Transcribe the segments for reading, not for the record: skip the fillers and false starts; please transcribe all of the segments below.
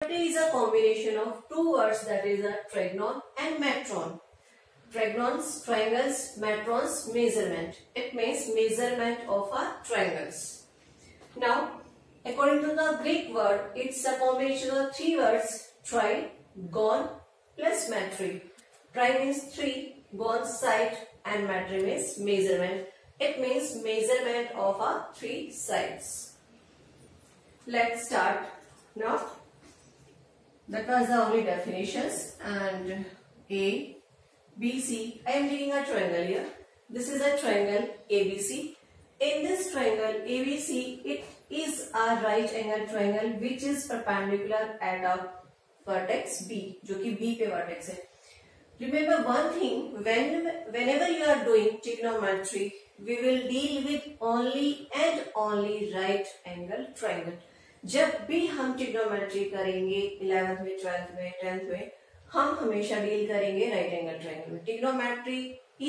Geometry is a combination of two words, that is a trigonon and metron. Trigonons, triangles, metrons, measurement. It means measurement of a triangles. Now, according to the Greek word, it's a combination of three words, tri, gon plus metri. Tri means three, gon side, and metri means measurement. It means measurement of a three sides. Let's start now. That was the only definitions. And A, B, C. I am taking a triangle here. This is a triangle ABC. In this triangle ABC, it is a right angle triangle which is perpendicular at a vertex B, जो कि B पे vertex है. Remember one thing, whenever you are doing trigonometry, we will deal with only and only right angle triangle. जब भी हम trigonometry करेंगे 11th में, 12th में, 10th में, हम हमेशा डील करेंगे राइट एंगल ट्रायंगल में. Trigonometry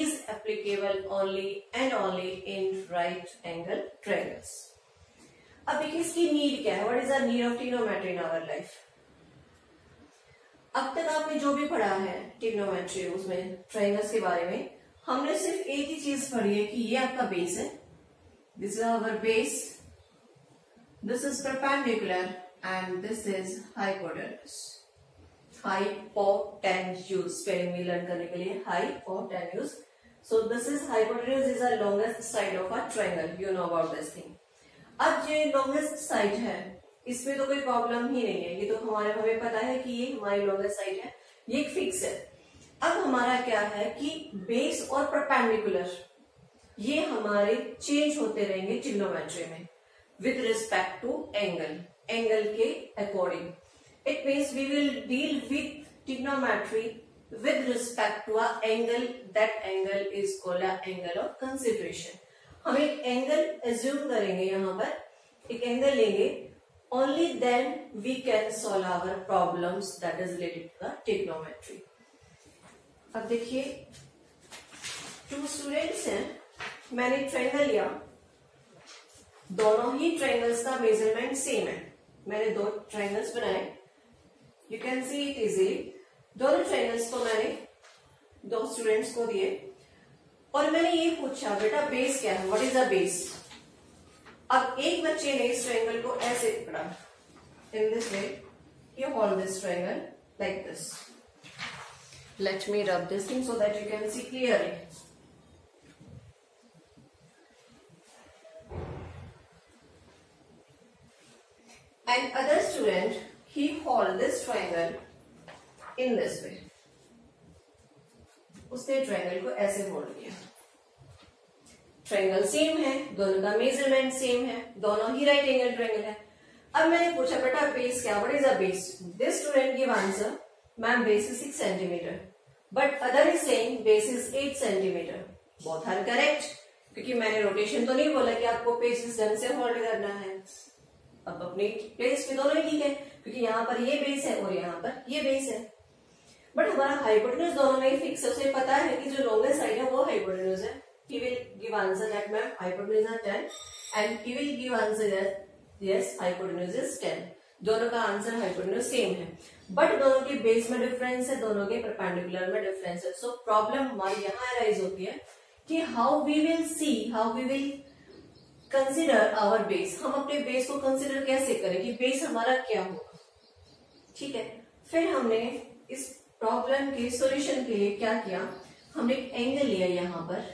is applicable only and only in right angle triangles. अब देखिए इसकी नीड क्या है. What is the need of trigonometry in our life. अब तक आपने जो भी पढ़ा है ट्रिग्नोमेट्री उसमें ट्रायंगल्स के बारे में, हमने सिर्फ एक ही चीज पढ़ी है कि ये आपका बेस है. This is our base. This is perpendicular and this is hypotenuse. Hypotenuse spelling में learn करने के लिए hypotenuse. So this is hypotenuse is the longest side of a triangle. You know about this thing. अब ये longest side है, इसमें तो कोई प्रॉब्लम ही नहीं है. ये तो हमें पता है कि ये हमारी longest side है, ये एक फिक्स है. अब हमारा क्या है कि बेस और परपेंडिकुलर ये हमारे चेंज होते रहेंगे ट्रिग्नोमेट्री में with respect to angle के according. It means we will deal with trigonometry with respect to a angle. That angle is called a angle of consideration. हम एक angle assume करेंगे, यहाँ पर एक angle लेंगे. Only then we can solve our problems that is related to the trigonometry. अब देखिए 2 students हैं, मैंने triangle लिया, दोनों ही ट्रायंगल्स का मेजरमेंट सेम है. मैंने 2 ट्रायंगल्स बनाए. You can see it easily. दोनों ट्रायंगल्स को मैंने 2 स्टूडेंट्स को दिए और मैंने ये पूछा बेटा बेस क्या है, व्हाट इज द बेस. अब एक बच्चे ने इस ट्रायंगल को ऐसे पकड़ा, इन this way. You hold this triangle like this. Let me rub this thing so that you can see clearly. And other student, he hold this triangle in this way. उसने triangle को ऐसे hold किया. Triangle same है, दोनों का measurement same है, दोनों ही right angle triangle है. अब मैंने पूछा बेटा बेस क्या, what is the base. This student give answer, ma'am base is 6 centimetre, but other is saying base is 8 centimetre. Both are correct, क्योंकि मैंने रोटेशन तो नहीं बोला कि आपको पेजेस ढंग से होल्ड करना है. अब अपनी प्लेस पे दोनों ही ठीक है, क्योंकि यहाँ पर ये बेस है और यहाँ पर ये बेस है. बट हमारा हाइपोटेन्यूज दोनों में फिक्स है. उसे पता है कि जो लॉन्गेस्ट साइड है वो हाइपोटेन्यूज है. He will give answer that ma'am hypotenuse are 10 and he will give answer that yes hypotenuse is 10. दोनों का आंसर हाइपोटेन्यूज सेम है, बट दोनों के बेस में डिफरेंस है, दोनों के परपेंडिकुलर में डिफरेंस है. सो प्रॉब्लम हमारी यहाँ अराइज होती है कि how we will consider our base. हम अपने बेस को कंसिडर कैसे करें कि बेस हमारा क्या होगा. ठीक है. फिर हमने इस प्रॉब्लम के सॉल्यूशन के लिए क्या किया, हमने एक एंगल लिया. यहाँ पर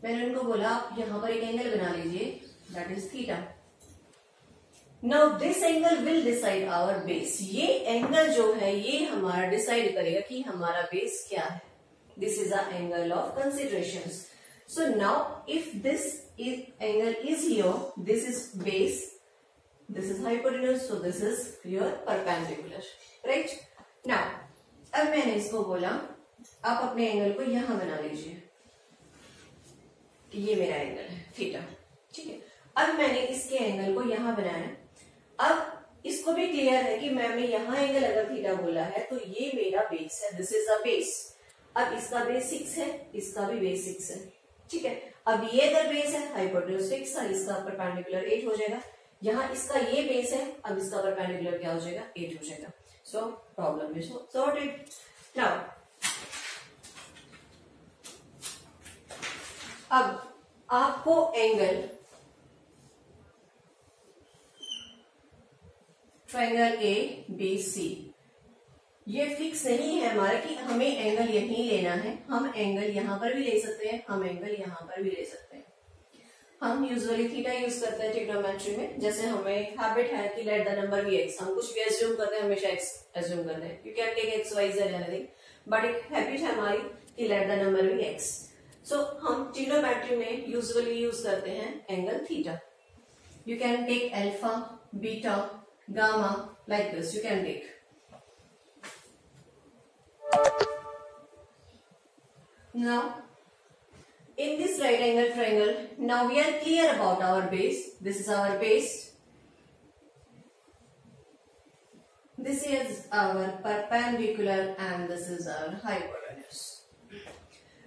मैंने उनको बोला आप यहाँ पर एक एंगल बना लीजिए, that is theta. Now this angle will decide our base. ये एंगल जो है ये हमारा डिसाइड करेगा कि हमारा बेस क्या है. This is a angle of consideration. So now if this angle is here, this is base, this is hypotenuse, so this is your perpendicular, right? Now अब मैंने इसको बोला आप अपने एंगल को यहां बना लीजिए, ये मेरा एंगल है थीटा. ठीक है. अब मैंने इसके एंगल को यहां बनाया. अब इसको भी क्लियर है कि मैंने यहां एंगल अगर थीटा बोला है तो ये मेरा बेस है. This is a base. अब इसका बेस 6 है, इसका भी बेस 6 है. ठीक है. अब ये अगर बेस है, हाइपोटेन्यूज फिक्स है, इसका परपेंडिकुलर 8 हो जाएगा. यहाँ इसका ये बेस है, अब इसका परपेंडिकुलर क्या हो जाएगा, 8 हो जाएगा। So problem is sorted. Now अब आपको angle triangle A B C, ये फिक्स नहीं है हमारा कि हमें एंगल यहीं लेना है, हम एंगल यहां पर भी ले सकते हैं, हम एंगल यहां पर भी ले सकते हैं। हम यूजुअली थीटा यूज करते हैं ट्रिग्नोमेट्री में, जैसे हमें हैबिट है कि let the number be X, हम कुछ भी एज्यूम करते हैं हमेशा एक्स एज्यूम करते हैं, you can take X Y Z anything, but एक हैबिट है हमारी कि let the number be X. So हम ट्रिग्नोमेट्री में यूजुअली यूज करते हैं angle theta. You can take alpha, beta, gamma, like this you can take. Now, in this right angle triangle, now we are clear about our base. This is our base. This is our perpendicular and this is our hypotenuse.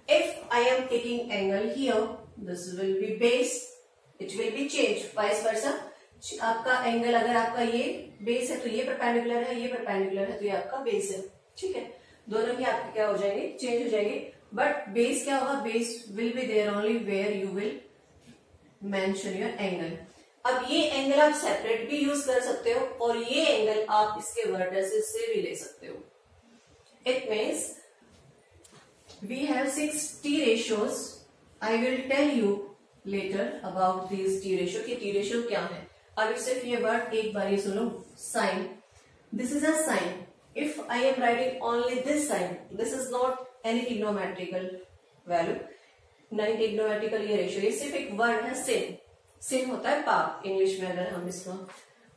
If I am taking angle here, this will be base. It will be changed. Vice versa. आपका angle अगर आपका ये base है तो ये perpendicular है, ये perpendicular है तो ये आपका बेस है, ठीक है। दोनों ही आपके क्या हो जाएंगे, चेंज हो जाएंगे, बट बेस क्या होगा, base will be there only where you will mention your angle. अब ये एंगल आप सेपरेट भी यूज कर सकते हो और ये एंगल आप इसके वर्टिसेस से भी ले सकते हो। It means we have 6 T ratios. I will tell you later about these T ratio कि T ratio क्या है। अब सिर्फ ये वर्ड एक बार ये सुनो, sine, this is a sine. If I am writing only this sign, this is not any trigonometrical value, नहीं trigonometrical ये रेशियो, ये सिर्फ एक वर्ड है sin। sin होता है पाप इंग्लिश में, अगर हम इसका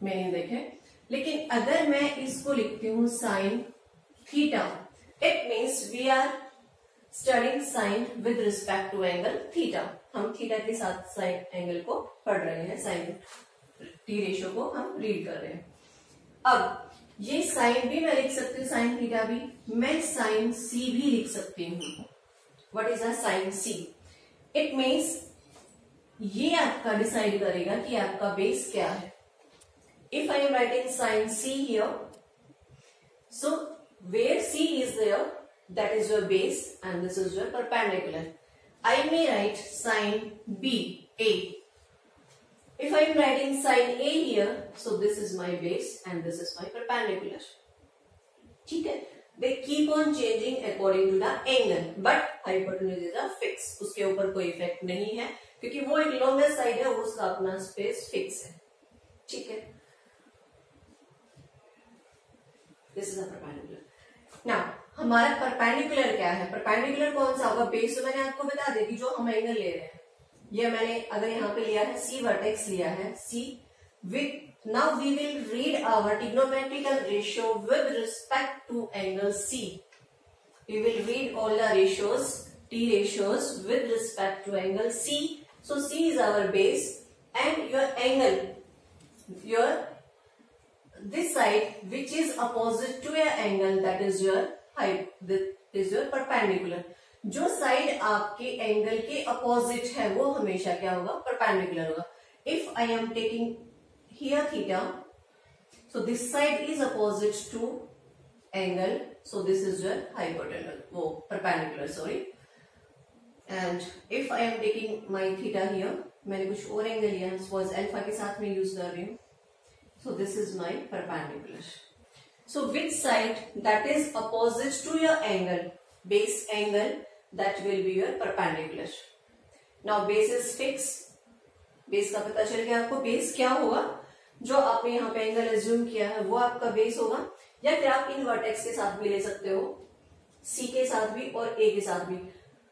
मीनिंग देखें। लेकिन अगर मैं इसको लिखती हूँ sine theta, it means we are studying sine with respect to angle theta. हम थीटा के साथ साइन एंगल को पढ़ रहे हैं, साइन टी रेशियो को हम रीड कर रहे हैं। अब ये साइन भी मैं लिख सकती हूँ, साइन थीटा भी, मैं साइन सी भी लिख सकती हूँ। What is a sine C? It means ये आपका डिसाइड करेगा कि आपका बेस क्या है। If I am writing sine C here, so where C is there, that is your base and this is your perpendicular. I may write sine B A. If I am writing sin A here, so this is my base and this is my perpendicular. ठीक है? They keep on changing according to the angle, but hypotenuse is a fix. उसके ऊपर कोई effect नहीं है क्योंकि वो एक लॉन्गेस्ट साइड है, उसका अपना स्पेस फिक्स है, ठीक है। This is a perpendicular. Now हमारा परपेंडिकुलर क्या है? परपेंडिकुलर कौन सा होगा? बेस तो मैंने आपको बता दी कि जो हम एंगल ले रहे हैं, ये मैंने अगर यहाँ पे लिया है C वर्टेक्स लिया है C with now we will read our trigonometrical ratio with respect to angle C. We will read all the ratios, T ratios with respect to angle C. So C is our base and your angle, your this side which is opposite to your angle, that is your height, that is your perpendicular. जो side आपके angle के opposite है वो हमेशा क्या होगा? Perpendicular होगा। If I am taking here theta, so this side is opposite to angle, so this is your hypotenuse, वो perpendicular, sorry. And if I am taking my theta here, मैंने कुछ और एंगल लिया है, सपोज अल्फा के साथ में use कर रही हूँ, so this is my perpendicular. So which side that is opposite to your angle, base angle, that will be your perpendicular. Now base is fixed. base का पता चल गया आपको। base क्या होगा? जो आपने यहाँ पे एंगल एज्यूम किया है वो आपका बेस होगा, या फिर आप इन वर्टेक्स के साथ भी ले सकते हो, C के साथ भी और A के साथ भी।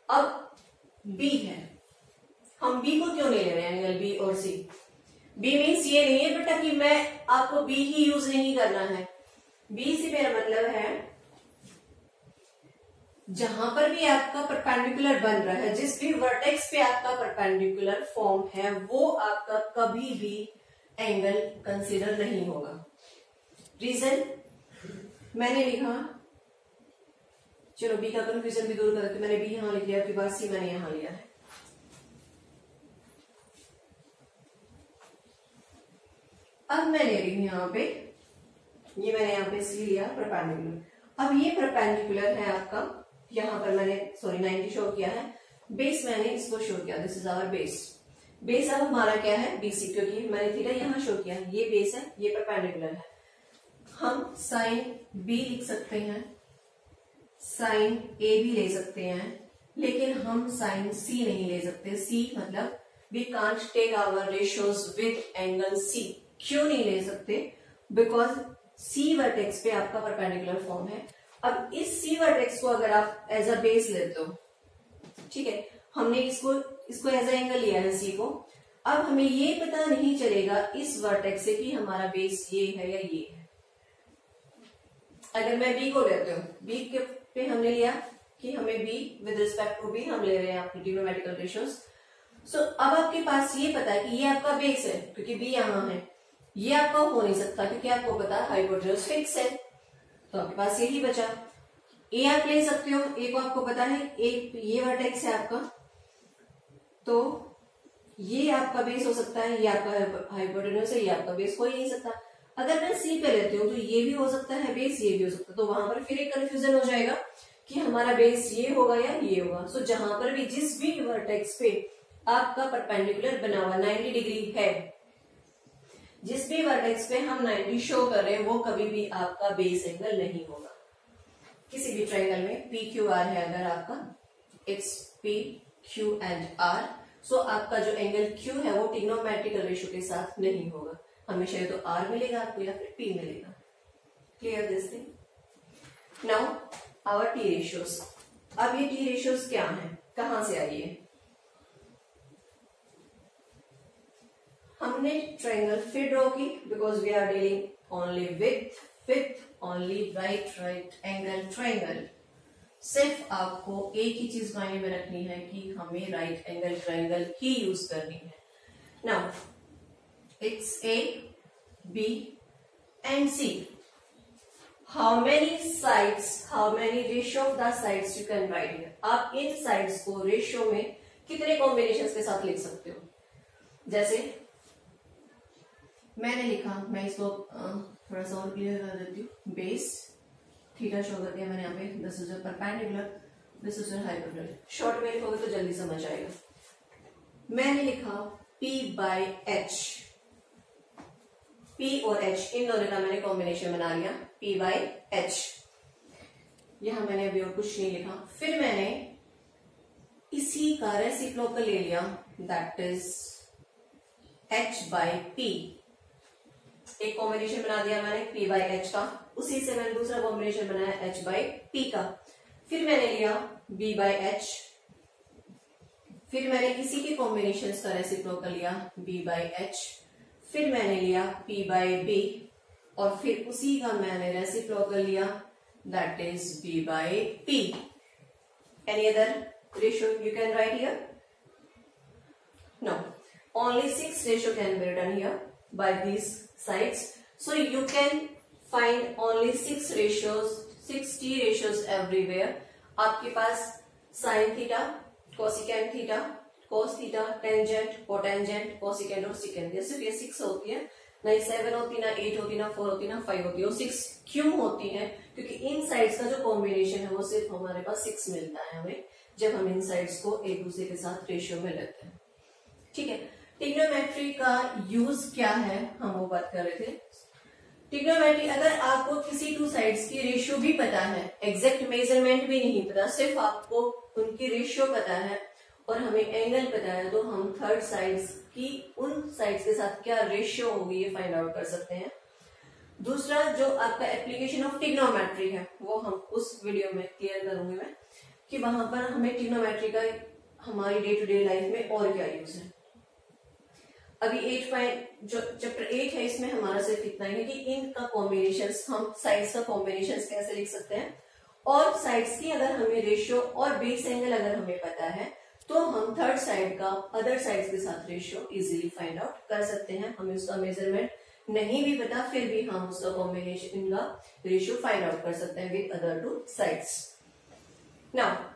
अब B है, हम B को क्यों नहीं ले रहे हैं, एंगल B और C? B मीन्स ये नहीं है बेटा कि मैं आपको B ही यूज नहीं करना है। B से मेरा मतलब है जहां पर भी आपका परपेंडिकुलर बन रहा है, जिस भी वर्टेक्स पे आपका परपेंडिकुलर फॉर्म है, वो आपका कभी भी एंगल कंसीडर नहीं होगा। रीजन मैंने लिखा, चलो बी का कंफ्यूजन भी दूर कर देते, मैंने बी यहां लिख लिया, आपके पास सी मैंने यहां लिया है। अब मैं ले रही हूं यहाँ पे, ये मैंने यहाँ पे सी लिया परपेंडिकुलर। अब ये परपेंडिकुलर है आपका, यहाँ पर मैंने 90 शो किया है, बेस मैंने इसको शो किया, this is our base. Base अब हमारा क्या है, बीसी, क्योंकि मैंने थीटा यहाँ शो किया, ये बेस है, ये परपेंडिकुलर है। हम साइन बी लिख सकते हैं, साइन ए भी ले सकते हैं, लेकिन हम साइन सी नहीं ले सकते। सी मतलब we can't take our ratios with angle C. क्यों नहीं ले सकते? बिकॉज सी वर्टेक्स पे आपका परपेंडिकुलर फॉर्म है। अब इस सी वर्टेक्स को अगर आप एज अ बेस लेते हो, ठीक है, हमने इसको एज अ एंगल लिया है सी को, अब हमें ये पता नहीं चलेगा इस वर्टेक्स से कि हमारा बेस ये है या ये है। अगर मैं बी को लेते हूँ, बी के पे हमने लिया कि हमें B with respect to B हम ले रहे हैं आपकी ट्रिग्नोमेट्रिकल रेशियोज। सो अब आपके पास ये पता है कि ये आपका बेस है, क्योंकि बी यहाँ है। ये आपका हो नहीं सकता क्योंकि आपको पता है हाइपोटेन्यूज फिक्स है, तो आपके पास यही बचा। ए आप ले सकते हो, ए को आपको पता है, एक ये वर्टेक्स है आपका, तो ये आपका बेस हो सकता है, ये आपका हाइपोटेन्यूज है, ये आपका बेस हो ही नहीं सकता। अगर मैं सी पे लेती हूँ तो ये भी हो सकता है बेस, ये भी हो सकता है, तो वहां पर फिर एक कंफ्यूजन हो जाएगा कि हमारा बेस ये होगा या ये होगा। सो जहां पर भी जिस भी वर्टेक्स पे आपका परपेंडिकुलर बना हुआ 90 डिग्री है, जिस भी वर्टेक्स पे हम 90 शो कर रहे हैं, वो कभी भी आपका बेस एंगल नहीं होगा। किसी भी ट्रायंगल में पी क्यू आर है, अगर आपका it's P Q and R, so आपका जो एंगल क्यू है वो ट्रिग्नोमेट्रिकल रेशियो के साथ नहीं होगा, हमेशा या तो आर मिलेगा आपको या फिर पी मिलेगा। Clear this thing? Now our T ratios. अब ये टी रेशियोज क्या है, कहां से आई है? हमने ट्रायंगल फिर ड्रॉ की, because we are dealing only with only right angle triangle. सिर्फ आपको एक ही चीज मायने में रखनी है कि हमें राइट एंगल ट्रायंगल ही यूज करनी है। Now it's A, B and C. How many sides, how many ratio of the sides you can write here? आप इन sides को रेशियो में कितने कॉम्बिनेशन के साथ लिख सकते हो? जैसे मैंने लिखा, मैं इसको थोड़ा सा और क्लियर कर देती हूँ। बेस थीटा शो कर दिया मैंने यहाँ पे, this is perpendicular, this is hypotenuse. Short में लिखोगे तो जल्दी समझ आएगा। मैंने लिखा P by H, P और H इन दोनों का मैंने कॉम्बिनेशन बना लिया, P by H। यहां मैंने अभी और कुछ नहीं लिखा। फिर मैंने इसी का रेसिप्रोकल ले लिया, that is H by P। एक कॉम्बिनेशन बना दिया मैंने P by H का, उसी से मैंने दूसरा कॉम्बिनेशन बनाया H by P का। फिर मैंने लिया B by H, फिर मैंने इसी के कॉम्बिनेशन का रेसिप्रोकल लिया B by H, फिर मैंने लिया P by B, और फिर उसी का मैंने रेसिप्रोकल लिया, that is B by P। Any other ratio you can write here? No, only 6 ratio can be written here by these sides. So you can find only 6 ratios, 6 T ratios everywhere. आपके पास sin theta, cosecant theta, cos theta, tangent, cotangent, cosecant और secant, ये सिर्फ ये 6 होती है, नहीं 7 होती, ना 8 होती, ना 4 होती, ना 5 होती है। वो 6 क्यों होती है? क्योंकि इन साइड्स का जो कॉम्बिनेशन है वो सिर्फ हमारे पास 6 मिलता है हमें, जब हम इन साइड्स को एक दूसरे के साथ रेशियो में लेते हैं। ठीक है, ट्रिग्नोमेट्री का यूज क्या है हम वो बात कर रहे थे। ट्रिग्नोमेट्री, अगर आपको किसी टू साइड्स की रेशियो भी पता है, एग्जैक्ट मेजरमेंट भी नहीं पता, सिर्फ आपको उनकी रेशियो पता है और हमें एंगल पता है, तो हम थर्ड साइड्स की उन साइड्स के साथ क्या रेशियो होगी ये फाइंड आउट कर सकते हैं। दूसरा जो आपका एप्लीकेशन ऑफ ट्रिग्नोमेट्री है वो हम उस वीडियो में क्लियर करूंगी मैं, कि वहां पर हमें ट्रिग्नोमेट्री का हमारी डे टू डे लाइफ में और क्या यूज है। अभी जो चैप्टर 8 है इसमें हमारा सिर्फ इतना ही है कि इनका कॉम्बिनेशंस, हम साइड्स का कॉम्बिनेशंस कैसे लिख सकते हैं, और साइड्स की अगर हमें रेशियो और बेस एंगल अगर हमें पता है तो हम थर्ड साइड का अदर साइड्स के साथ रेशियो इजीली फाइंड आउट कर सकते हैं। हमें उसका मेजरमेंट नहीं भी पता फिर भी हम उसका कॉम्बिनेशन का रेशियो फाइंड आउट कर सकते हैं with other two sides. Now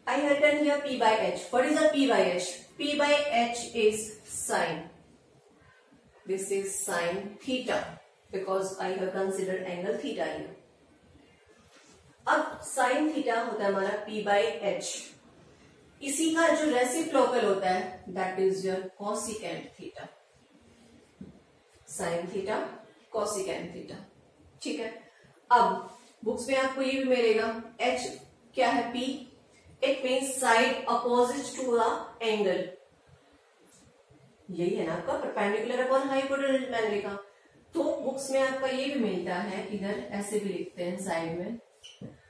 I have written here P by H. What is a P by H? P by H is sine. this is sin theta because I have considered angle theta here. अब sin theta होता है हमारा p by h. इसी का जो reciprocal होता है that is your cosecant theta. sin theta cosecant theta. ठीक है. अब बुक्स में आपको ये भी मिलेगा h क्या है p. It means side opposite to the angle. यही है ना आपका परपेंडिकुलर अपॉन हाइपोटेन्यूज मैंने लिखा. तो बुक्स में आपका ये भी मिलता है, इधर ऐसे भी लिखते हैं साइड में,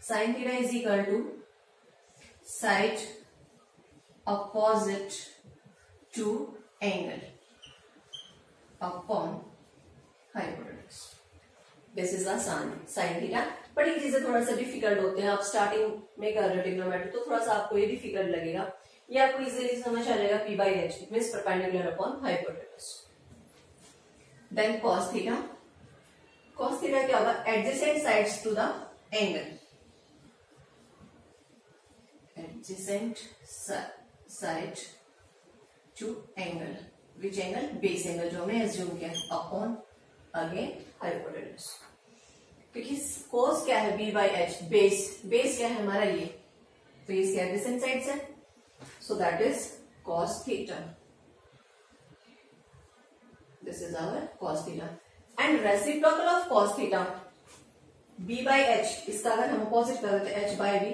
sine theta is equal to side opposite to angle upon hypotenuse. This is the sine theta. But ये चीजें थोड़ा सा डिफिकल्ट होते हैं. आप स्टार्टिंग में कर रहे हो ट्रिग्नोमेट्री तो थोड़ा सा आपको ये डिफिकल्ट लगेगा. ये आपको इजीली समझ आ जाएगा. p by h means perpendicular upon hypotenuse. Then cos theta. cos theta क्या होगा? Adjacent sides to the angle. Adjacent side to angle. Which angle? Base angle जो हमने एज्यूम किया अपॉन अगेन हाइपोटेन्यूज. क्योंकि cos क्या है? b by h. बेस क्या है हमारा? ये तो इसके एडजेसेंट साइड्स है. So that is cos theta. This is our cos theta. And reciprocal of cos theta, b by h. इसका अगर हम अपोजिट कर देते h by b,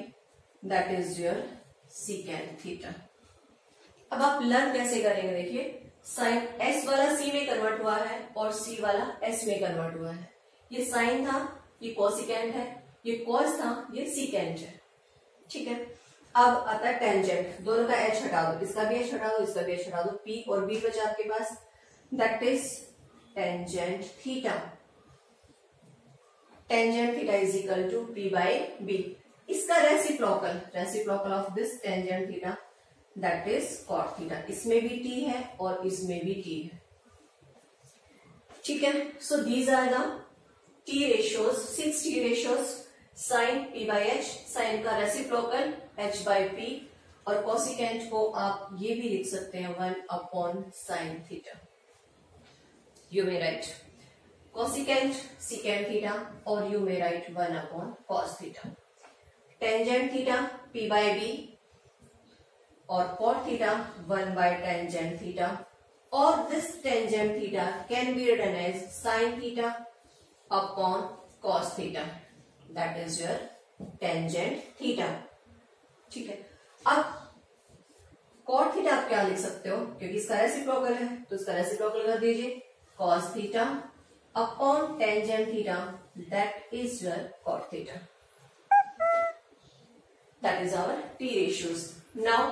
that is your secant theta. अब आप लर्न कैसे करेंगे? देखिए, साइन s वाला c में कन्वर्ट हुआ है और c वाला s में कन्वर्ट हुआ है. ये साइन था, ये कोसिकेंट है, ये cos था, ये secant है. ठीक है. अब आता है टेंजेंट. दोनों का h हटा दो, इसका भी h हटा दो, इसका भी h हटा दो. p और b बचा आपके पास. That is tangent theta. Tangent theta is equal to p by b. इसका reciprocal of this tangent theta that is cot theta. इसमें भी t है और इसमें भी t है. ठीक है. So these are the t ratios, 6 t ratios. Sine p by h, sine का रेसिप्रोकल h by p, और कोसिकेंट को आप ये भी लिख सकते हैं 1 upon sine theta. You may write cosecant secant theta और you may write 1 upon cos theta. Tangent theta p by b और cot theta 1 by tangent theta. और this tangent theta can be written as sine theta upon cos theta. That is your tangent theta. ठीक है. अब cot theta आप क्या लिख सकते हो? क्योंकि इसका रेसिप्रोकल है तो इसका रेसिप्रोकल कर दीजिए. Cos theta upon tangent theta that is your cot theta. That is our T ratios. Now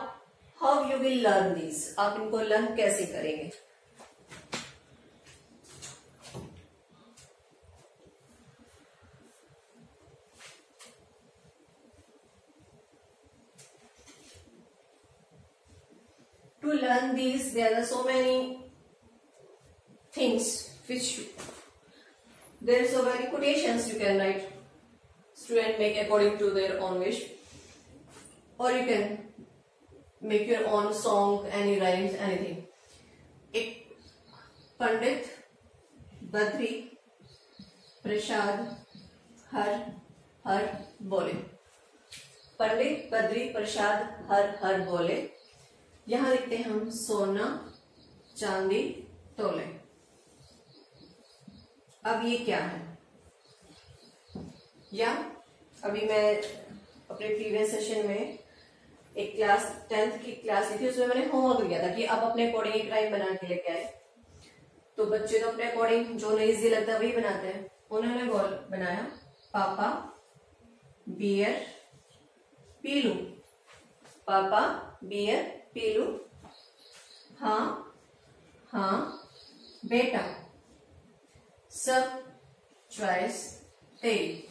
how you will learn this? आप इनको लर्न कैसे करेंगे? To learn these, there are so many things which there is so many quotations you can write. Student make according to their own wish, or you can make your own song, any rhymes, anything. एक पंडित बद्री प्रसाद हर हर बोले. पंडित बद्री प्रसाद हर हर बोले. यहां लिखते हैं हम सोना चांदी तोले. अब ये क्या है? या अभी मैं अपने प्रीवियस सेशन में एक क्लास 10th की क्लास ली थी, उसमें मैंने होमवर्क दिया था कि आप अपने अकॉर्डिंग एक राइम बना के लेके आए. तो बच्चे तो अपने अकॉर्डिंग जो नहीं इजी लगता वही बनाते हैं. उन्होंने बनाया पापा बियर पीलू. पापा बियर पीलू. हाँ हाँ बेटा सब चॉइस तेरी.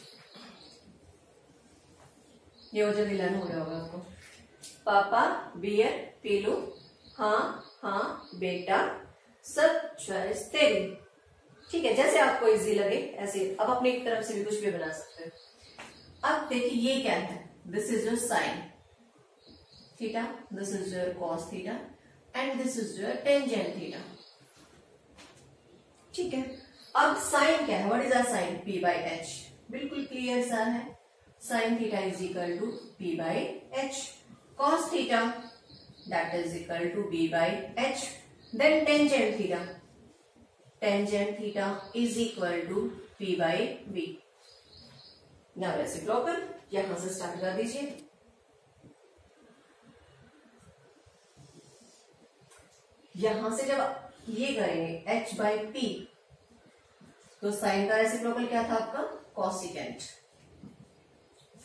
ये और जल्दी लर्न हो गया होगा आपको. पापा बियर पीलू. हाँ हाँ बेटा सब चॉइस तेरी. ठीक है. जैसे आपको इजी लगे ऐसे अब अपनी तरफ से भी कुछ भी बना सकते हैं. अब देखिए ये क्या है? This is your sine theta, this is your cos theta, and this is your tangent theta. ठीक है, अब साइन क्या है, what is our sine, P by H, बिल्कुल क्लियर सा है, sine theta is equal to P by H, cos theta that is equal to B by H, then tangent theta is equal to P by B. Now reciprocal यहां से start कर दीजिए। यहां से जब ये करेंगे h बाई पी, तो साइन का रेसिप्रोकल क्या था आपका, कॉसिकेंट,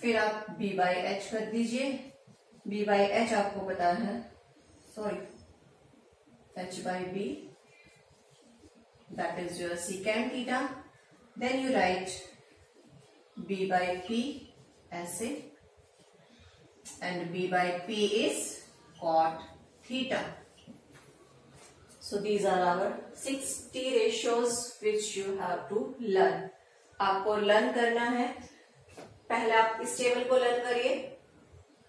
फिर आप b बाई एच कर दीजिए, b बाई एच आपको पता है, sorry h by B that is your secant theta, then you write b by P ऐसे, and b by P is cot theta. So these are our 60 ratios which you have to learn. आपको learn करना है, पहले आप इस table को learn करिए,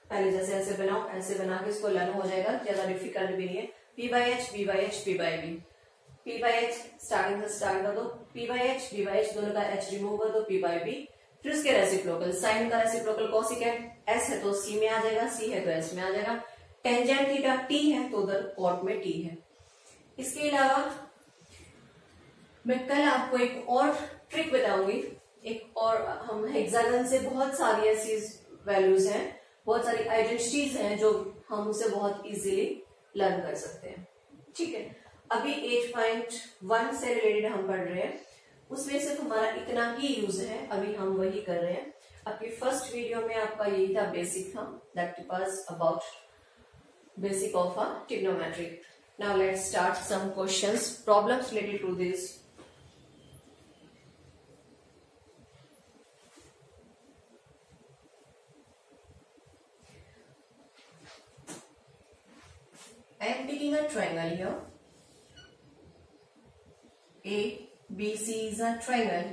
पहले जैसे ऐसे बनाओ, ऐसे बना के इसको लर्न हो जाएगा, ज्यादा डिफिकल्ट भी नहीं है। P by H, B by H, P by B, P by H starting से स्टार्ट कर दो, P by H, B by H दोनों का H रिमूव कर दो, P बाई बी, फिर उसके रेसिप्रोकल, साइन का रेसिप्रोकल कॉसिकेंट, S है तो C में आ जाएगा, C है तो S में आ जाएगा, टेंजेंट थीटा T है तो उधर कॉट में T है। इसके अलावा मैं कल आपको एक और ट्रिक बताऊंगी, एक और हम हेक्सागन से बहुत सारी ऐसी वैल्यूज हैं, बहुत सारी आइडेंटिटीज हैं जो हम उसे बहुत इजीली लर्न कर सकते हैं। ठीक है, अभी 8.1 से रिलेटेड हम पढ़ रहे हैं, उसमें सिर्फ हमारा इतना ही यूज है, अभी हम वही कर रहे हैं। आपकी फर्स्ट वीडियो में आपका यही था, बेसिक था, that was about basic of a trigonometry. Now let's start some questions, problems related to this. I am taking a triangle here. A, B, C is a triangle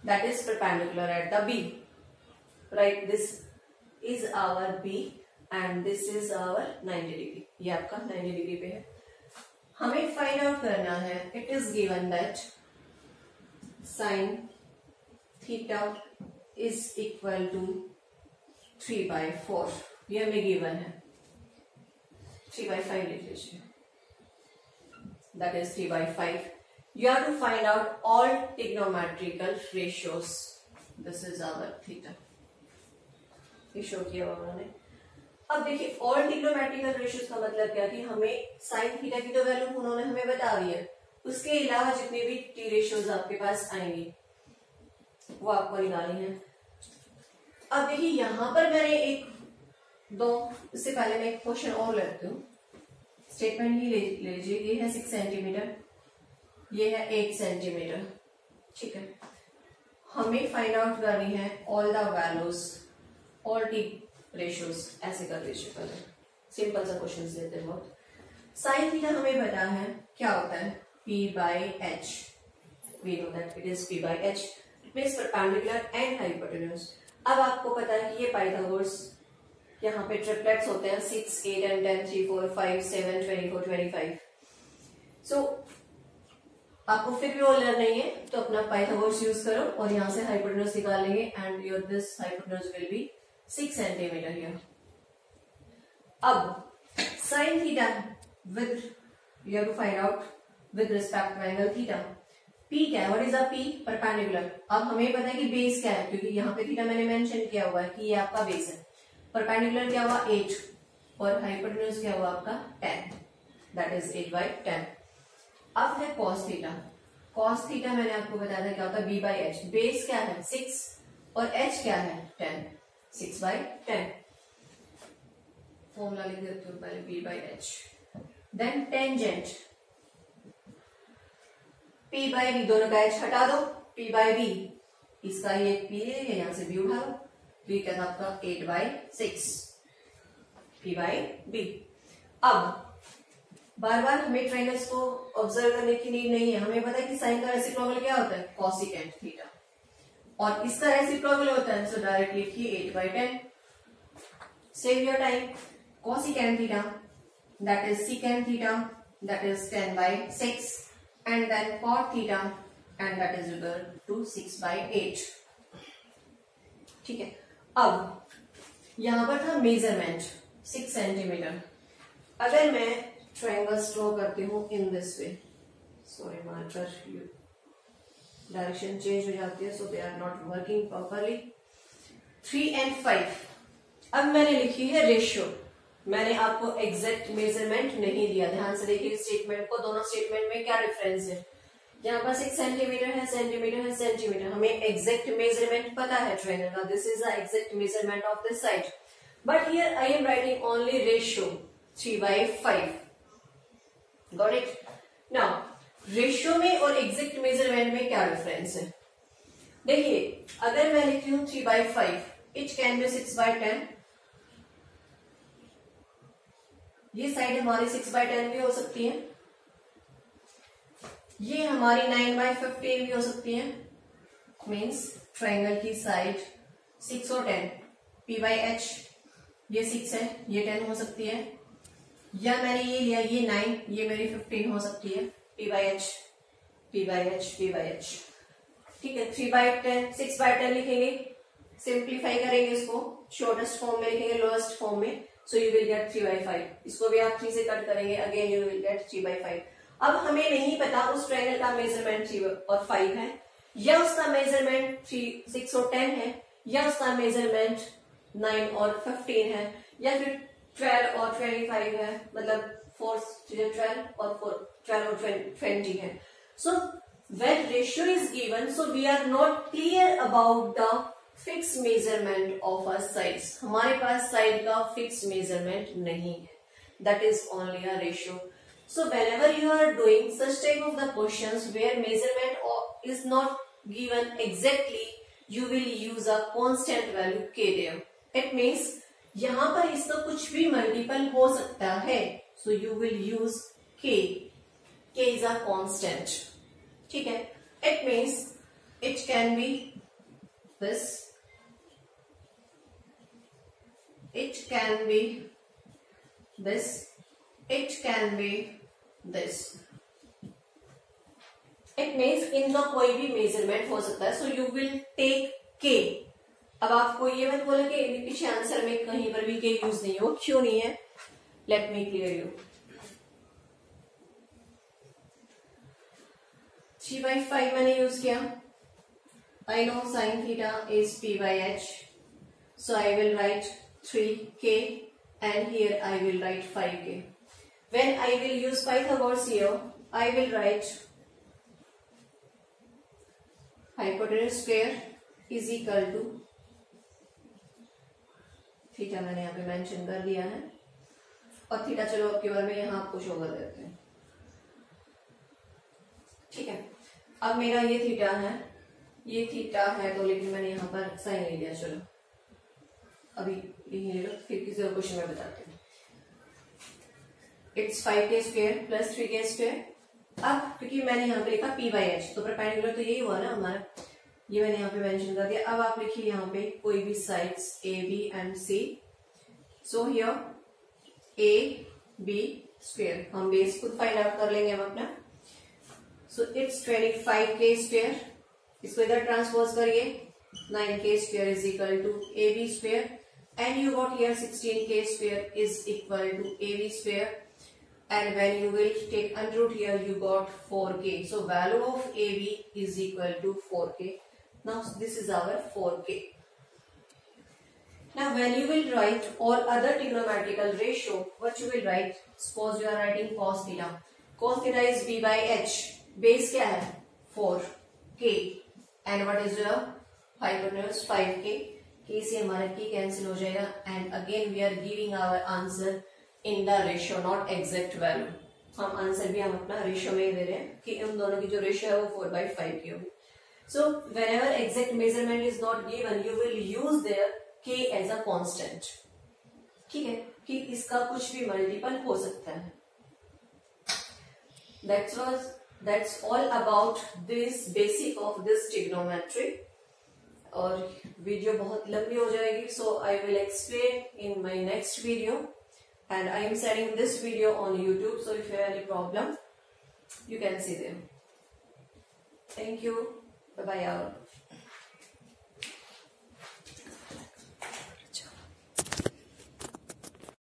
that is perpendicular at the B. Right, this is our B and this is our 90 degree. ये आपका 90 degree पे है। हमें find out करना है, it is given that sine theta is equal to 3/4, ये हमें given है, 3/5 लिख लीजिए, that is 3/5। You have to find out all trigonometrical ratios, this is our theta, ये शो किया हुआ उन्होंने। अब देखिए ऑल ट्रिग्नोमेट्रिकल रेशियोज का मतलब क्या, कि हमें साइन थीटा की तो वैल्यू उन्होंने हमें बता दी है, उसके अलावा जितने भी टी रेशियोज आपके पास आएंगे वो आपको निकालनी है। अब देखिए यहां पर मैंने एक दो, इससे पहले मैं एक क्वेश्चन और लेती हूँ, स्टेटमेंट ही ले लीजिए, ये है 6 सेंटीमीटर, ये है 8 सेंटीमीटर। ठीक है, हमें फाइंड आउट करनी है all the values, all T ratios, ऐसे कर दीजिए, पहले सिंपल सा क्वेश्चन लेते हैं बहुत। साइन थीटा हमें पता है क्या होता है, P by H, we know that it is P by H, it means perpendicular and hypotenuse. अब आपको पता है कि ये पाइथागोरस, यहाँ पे ट्रिपलेट्स होते हैं 6, 8 एंड 10, 3, 4, 5, 7, 24, 25। सो आपको फिर भी वो लर्न नहीं है तो अपना पाइथागोरस यूज करो और यहाँ से हाइपोटेन्यूज निकालेंगे, and your this hypotenuse will be 6 centimetre here. अब sin theta with you have to find out with respect to angle theta. P क्या है? What is a P? Perpendicular. अब हमें पता है कि बेस क्या है, क्योंकि यहाँ पे थीटा मैंने मेंशन किया हुआ है कि ये आपका बेस है। परपेंडिकुलर क्या हुआ 8 और हाइपोटेन्यूज क्या हुआ आपका 10, दैट इज 8/10। अब है cos थीटा। cos थीटा मैंने आपको बताया था क्या होता है, B बाई एच। बेस क्या है 6 और h क्या है 10, 6/10। फॉर्मूला लिख देते हो पहले, B by H. Then tangent P by B, दोनों का h हटा दो, P बाई बी, इसका ये P ले लिया, यहां से B उठा लो, तो ये क्या था आपका 8/6 P बाई बी। अब बार बार हमें ट्रायंगल्स को ऑब्जर्व करने की नीड नहीं है, हमें पता है कि साइन का रेसिप्रोकल क्या होता है, कॉसिकेंट थीटा, और इसका रेसिप्रोकल होता है, सो डायरेक्ट लिखिए 8/10। Save your time, cosecant theta that is secant theta that is 10/6 and then cot theta and that is equal to 6/8. ठीक है, अब यहां पर था मेजरमेंट 6 सेंटीमीटर. अगर मैं ट्रायंगल ड्रॉ करती हूँ in this way, sorry marker direction change हो जाती है, so they are not working properly. 3 and 5. अब मैंने लिखी है रेशियो, मैंने आपको एग्जैक्ट मेजरमेंट नहीं दिया. ध्यान से देखिए स्टेटमेंट को, दोनों स्टेटमेंट में क्या डिफरेंस है. यहाँ पर 6 सेंटीमीटर है, सेंटीमीटर है, सेंटीमीटर. हमें एग्जैक्ट मेजरमेंट पता है ट्रायंगल का. This is the exact measurement of this side. But here I am writing only ratio 3/5. Got it. Now ratio में और एग्जैक्ट मेजरमेंट में क्या डिफरेंस है. देखिए अगर मैं लिखती हूँ 3/5, इट कैन बी 6/10. ये साइड हमारी 6/10 भी हो सकती है, ये हमारी 9/15 भी हो सकती है. मीन्स ट्रायंगल की साइड 6 और 10. P/H ये 6 है, ये 10 हो सकती है, या मैंने ये लिया ये 9, ये मेरी 15 हो सकती है. P/H P/H P/H. ठीक है. 3/10 6/10 लिखेंगे, सिंप्लीफाई करेंगे इसको, शॉर्टेस्ट फॉर्म में लिखेंगे, लोएस्ट फॉर्म में. So you will get 3/5. इसको भी आप 3 से कट करेंगे, अगेन यू विल गेट 3/5. अब हमें नहीं पता उस ट्रायंगल का मेजरमेंट 3 और 5 है, या उसका मेजरमेंट 6 और 10 है, या उसका मेजरमेंट 9 और 15 है, या फिर 12 और 25 है, मतलब 4 12 और 12 और 20 है. So when ratio is given, so we are not clear about the fixed measurement of our sides. हमारे पास साइड का fixed measurement नहीं है. That is only a ratio. So whenever you are doing such type of the questions where measurement is not given exactly, you will use a constant value k there. It means यहाँ पर इसका कुछ भी multiple हो सकता है. So you will use k. K is a constant. ठीक है. It means it can be this. It can be this. It can be this. It means इनका कोई भी मेजरमेंट हो सकता है. So you will take k. अब आपको ये मत बोले कि पीछे आंसर में कहीं पर भी k यूज नहीं हो. क्यों नहीं है? Let me clear you. 3/5 मैंने यूज किया. I know sin theta is P/H, so I will write 3k and here I will write 5k. When I will use Pythagoras here, I will write hypotenuse square is equal to theta. मैंने यहाँ पे mention कर दिया है, और theta चलो अब की बार में यहाँ आपको शो कर देते हैं. ठीक है. अब मेरा ये थीटा है, ये थीटा है, तो लेकिन मैंने यहाँ पर साइन ले लिया. चलो अभी यही ले लो, फिर किसी और क्वेश्चन में बताते हैं. It's 5k square plus 3k square. अब क्योंकि मैंने यहाँ पे लिखा P/H, तो परपेंडिकुलर तो यही हुआ ना हमारा, ये मैंने यहाँ पे मेंशन कर दिया. अब आप लिखिए यहाँ पे कोई भी sides A, B and C. So here AB square, हम बेस खुद फाइंड आउट कर लेंगे हम अपना. So it's 25k square. इसको इधर ट्रांसपोज करिए, 9k square is equal to AB square, and you got here 16k square is equal to AB square. And when you will take under root here, you got 4k. So value of AB is equal to 4k. Now this is our 4k. Now when you will write or other trigonometrical ratio, what you will write? Suppose you are writing cos theta. Cos theta is B/H. Base क्या है? 4k. And what is your hypotenuse? 5k. k से हमारा k cancel हो जाएगा. And again we are giving our answer in the ratio, not exact value. हम answer भी हम अपना रेशियो में ही दे रहे हैं कि उन दोनों की जो रेशियो है वो 4/5 की होगी. So whenever exact measurement is not given, you will use their k as a constant. ठीक है, कि इसका कुछ भी मल्टीपल हो सकता है. That's all about this basic of this trigonometry. और वीडियो बहुत लंबी हो जाएगी, so I will explain in my next video. And I am sending this video on YouTube, so if you have any problem, you can see them. Thank you, bye bye.